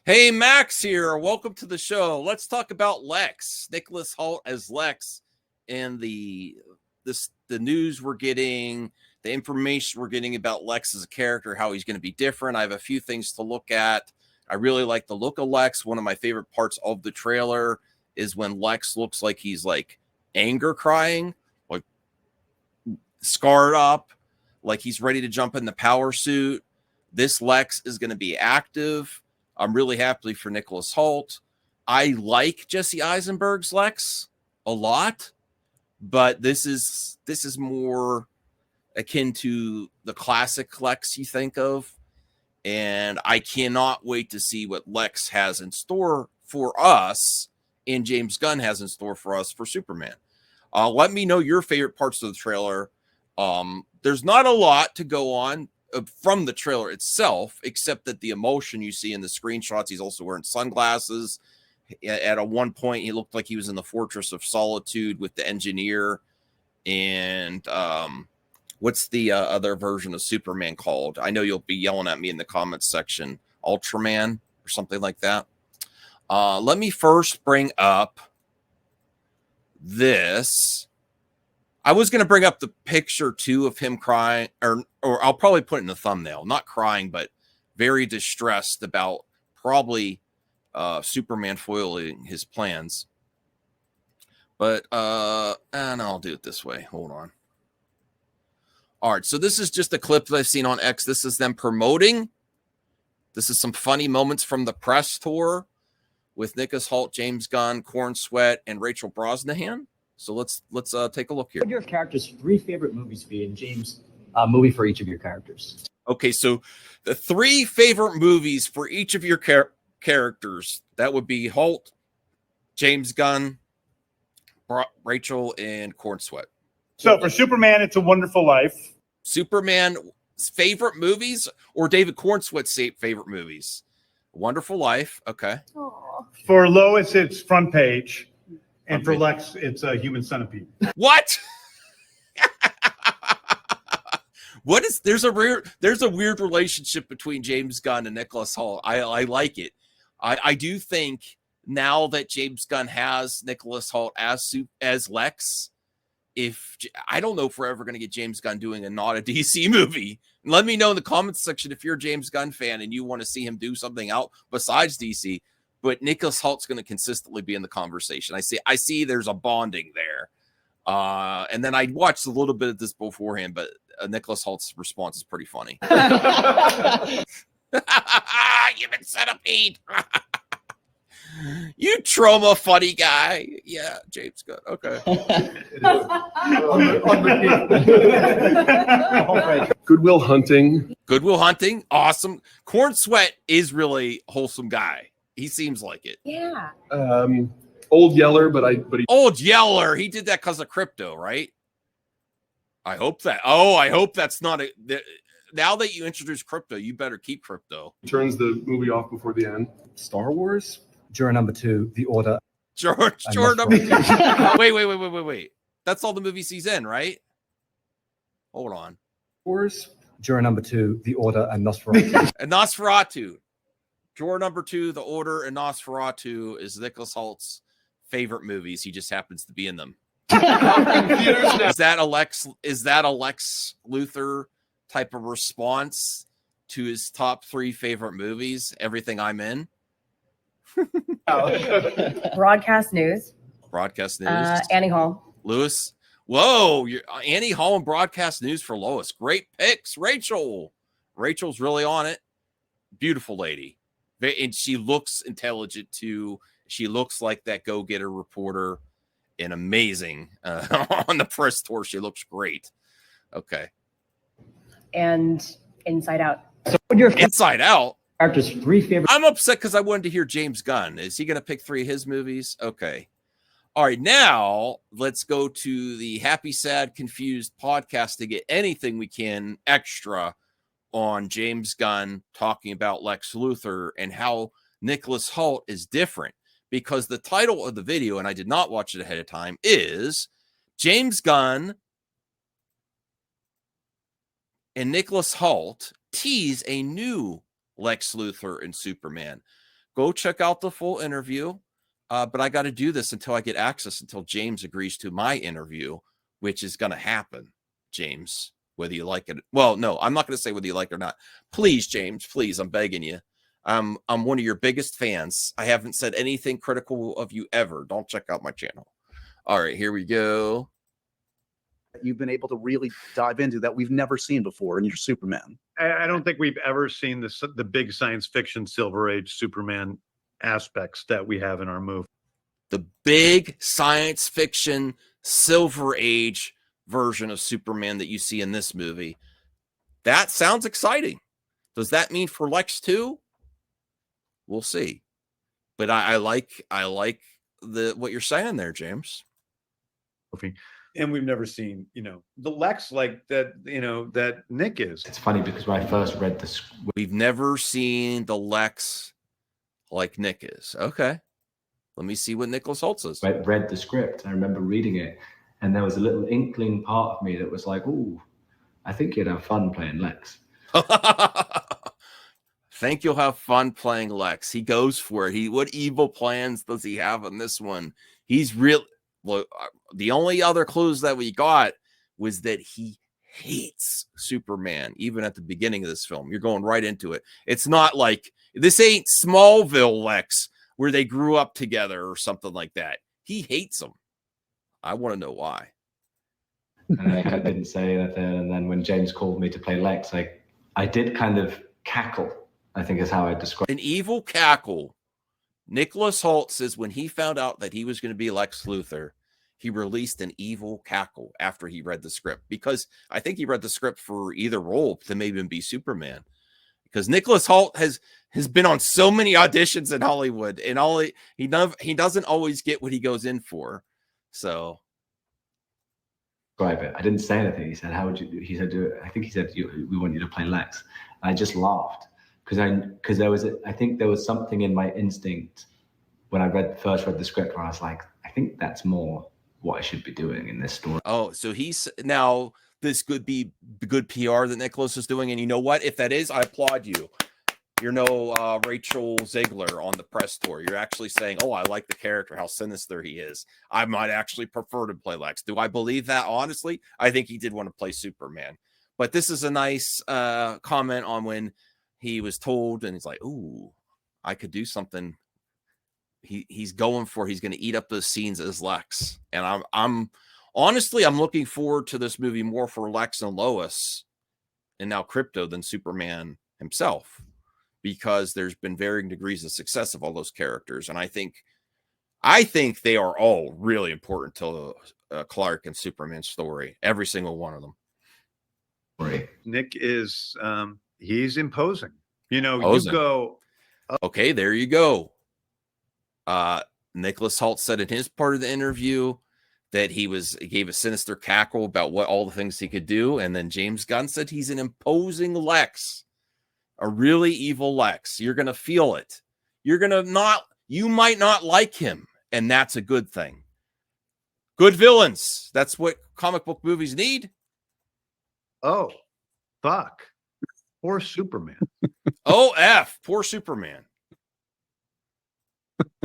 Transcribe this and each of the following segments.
Hey, Max here. Welcome to the show. Let's talk about Lex. Nicholas Hoult as Lex, and the news we're getting, the information we're getting about Lex as a character, how he's going to be different. I have a few things to look at. I really like the look of Lex. One of my favorite parts of the trailer is when Lex looks like he's like anger crying, like scarred up, like he's ready to jump in the power suit. This Lex is going to be active. I'm really happy for Nicholas Hoult. I like Jesse Eisenberg's Lex a lot, but this is more akin to the classic Lex you think of, and I cannot wait to see what Lex has in store for us and James Gunn has in store for us for Superman. Let me know your favorite parts of the trailer. There's not a lot to go on from the trailer itself, except that the emotion you see in the screenshots. He's also wearing sunglasses. At a one point, he looked like he was in the Fortress of Solitude with the engineer. And what's the other version of Superman called? I know you'll be yelling at me in the comments section. Ultraman or something like that. Let me first bring up this. I was going to bring up the picture too of him crying, or I'll probably put it in the thumbnail, not crying, but very distressed about probably Superman foiling his plans. But and I'll do it this way. Hold on. All right, so this is just a clip that I've seen on X. This is them promoting. This is some funny moments from the press tour with Nicholas Hoult, James Gunn, Corn Sweat, and Rachel Brosnahan. So let's take a look here. What are your characters' 3 favorite movies be? And James, movie for each of your characters. Okay, so the 3 favorite movies for each of your characters, that would be Hoult, James Gunn, Rachel, and Corn Sweat. So for Superman, It's a Wonderful Life. Superman's favorite movies or David Corn Sweat's favorite movies? Wonderful Life. Okay. Aww. For Lois, it's Front Page. And for Lex, it's a Human Centipede. What? What is there's a weird relationship between James Gunn and Nicholas Hoult. I like it. I do think now that James Gunn has Nicholas Hoult as Lex, I don't know if we're ever going to get James Gunn doing not a DC movie. Let me know in the comments section if you're a James Gunn fan and you want to see him do something out besides DC. But Nicholas Hoult's going to consistently be in the conversation. I see there's a bonding there. And then I watched a little bit of this beforehand, but Nicholas Hoult's response is pretty funny. Human Centipede. You trauma funny guy. Yeah, James Gunn. Okay. Goodwill Hunting. Goodwill Hunting. Awesome. Corn Sweat is really a wholesome guy. He seems like it. Yeah. Old Yeller, but he Old Yeller. He did that because of crypto, right? I hope that. Oh, I hope that's not now that you introduce crypto, you better keep crypto. turns the movie off before the end. Star Wars. Juror number 2, The Order. George number 2. Wait. That's all the movies he's in, right? Hold on. Wars. Juror number 2, The Order, and Nosferatu. And Nosferatu. Drawer number 2, The Order, and Nosferatu is Nicholas Hoult's favorite movies. He just happens to be in them. Is that a Lex Luthor type of response to his top 3 favorite movies? Everything I'm in. Broadcast news. Broadcast news. Annie Hall. Lewis. Whoa, Annie Hall and broadcast news for Lois. Great picks, Rachel. Rachel's really on it. Beautiful lady. And she looks intelligent too. She looks like that go-getter reporter and amazing on the press tour. She looks great. Okay. And Inside Out. So what are your Inside Out. characters' 3 favorite? I'm upset because I wanted to hear James Gunn. Is he going to pick 3 of his movies? Okay. All right. Now let's go to the Happy, Sad, Confused podcast to get anything we can extra on James Gunn talking about Lex Luthor and how Nicholas Hoult is different, because the title of the video, and I did not watch it ahead of time, is James Gunn and Nicholas Hoult tease a new Lex Luthor and Superman. go check out the full interview. But I got to do this until I get access, until James agrees to my interview, which is going to happen, James, whether you like it. Well, no, I'm not going to say whether you like it or not. Please, James, please, I'm begging you. I'm one of your biggest fans. I haven't said anything critical of you ever. Don't check out my channel. All right, here we go. You've been able to really dive into that we've never seen before in your Superman. I don't think we've ever seen the big science fiction Silver Age Superman aspects that we have in our movie. The big science fiction Silver Age version of Superman that you see in this movie. That sounds exciting. Does that mean for Lex too? We'll see. But I like what you're saying there, James. And we've never seen, the Lex like that, that Nick is. It's funny because when I first read We've never seen the Lex like Nick is. Okay. Let me see what Nicholas Hoult says. read the script, I remember reading it, and there was a little inkling part of me that was like, "Ooh, I think you'd have fun playing Lex." Think you'll have fun playing Lex. He goes for it. What evil plans does he have in this one? He's real. Well, the only other clues that we got was that he hates Superman, even at the beginning of this film. You're going right into it. It's not like this ain't Smallville Lex where they grew up together or something like that. He hates him. I want to know why. And I didn't say anything. And then when James called me to play Lex, I did kind of cackle, I think is how I describe An evil cackle. Nicholas Hoult says when he found out that he was going to be Lex Luthor, he released an evil cackle after he read the script, because I think he read the script for either role to maybe even be Superman. Because Nicholas Hoult has been on so many auditions in Hollywood, and he doesn't always get what he goes in for. So it. I didn't say anything. He said, "How would you?" He said, "I think he said we want you to play Lex." And I just laughed because there was I think there was something in my instinct when I first read the script where I was like, I think that's more what I should be doing in this story. Oh, so now this could be good PR that Nicholas is doing. And you know what? If that is, I applaud you. You're no Rachel Ziegler on the press tour. You're actually saying, oh, I like the character, how sinister he is. I might actually prefer to play Lex. Do I believe that? Honestly, I think he did want to play Superman. But this is a nice comment on when he was told, and he's like, ooh, I could do something. He's going to eat up those scenes as Lex. And I'm honestly, I'm looking forward to this movie more for Lex and Lois and now Crypto than Superman himself, because there's been varying degrees of success of all those characters. And I think they are all really important to Clark and Superman's story. Every single one of them. Right. Nick is, he's imposing. Imposing. You go. Okay, there you go. Nicholas Hoult said in his part of the interview that he gave a sinister cackle about what all the things he could do. And then James Gunn said he's an imposing Lex, a really evil Lex. You're going to feel it. You might not like him. And that's a good thing. Good villains. That's what comic book movies need. Oh, fuck. Poor Superman. Poor Superman.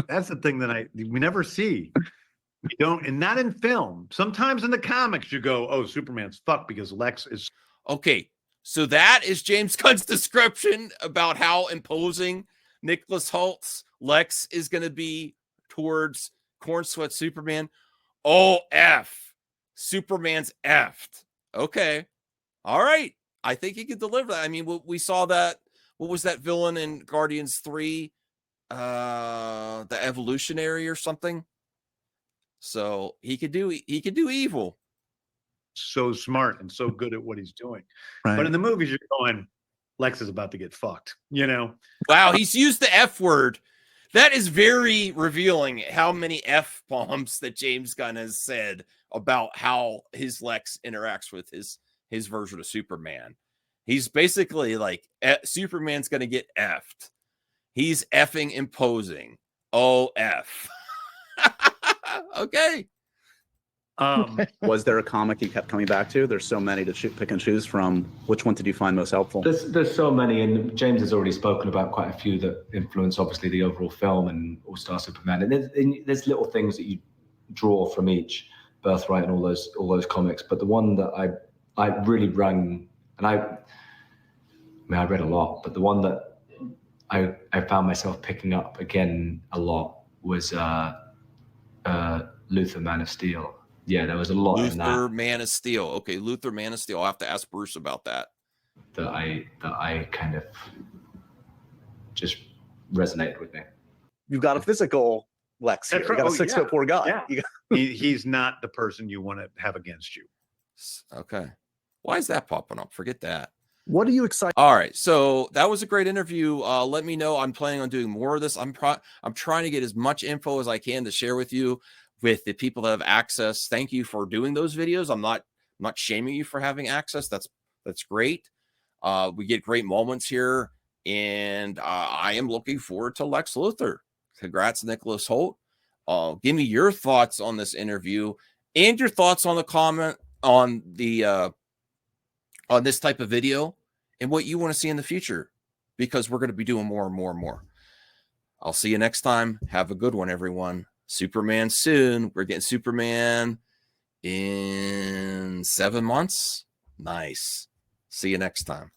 That's the thing that we never see. We don't, and not in film. Sometimes in the comics you go, oh, Superman's fucked because Lex is. Okay, so that is James Gunn's description about how imposing Nicholas Hoult's Lex is going to be towards Corn Sweat Superman. Superman's effed. Okay. All right. I think he could deliver that. I mean, we saw that. What was that villain in Guardians 3? The Evolutionary or something. So he could do evil. So smart and so good at what he's doing. Right. But in the movies, you're going, Lex is about to get fucked, Wow, he's used the F word. That is very revealing how many F bombs that James Gunn has said about how his Lex interacts with his version of Superman. He's basically like, Superman's going to get effed. He's effing imposing. OF. Okay. Was there a comic you kept coming back to? There's so many to pick and choose from. Which one did you find most helpful? There's so many, and James has already spoken about quite a few that influence obviously the overall film and All-Star Superman. And there's little things that you draw from each, Birthright and all those comics. But the one that I really rang, and I read a lot, but the one that I found myself picking up again a lot was Luthor, Man of Steel. Yeah, there was a lot in that. Luthor, Man of Steel. Okay, Luthor, Man of Steel. I'll have to ask Bruce about that. That I kind of just resonated with me. You've got a physical Lex here. That's You right. got a Oh, 6'4" guy. yeah. You got- He's not the person you want to have against you. Okay. Why is that popping up? Forget that. What are you excited? All right. So that was a great interview. Let me know. I'm planning on doing more of this. I'm trying to get as much info as I can to share with you, with the people that have access. Thank you for doing those videos. I'm not shaming you for having access. That's great. We get great moments here, and I am looking forward to Lex Luthor. Congrats, Nicholas Hoult. Give me your thoughts on this interview and your thoughts on the comment on the on this type of video and what you want to see in the future, because we're going to be doing more and more and more. I'll see you next time. Have a good one, everyone. Superman soon. We're getting Superman in 7 months. Nice. See you next time.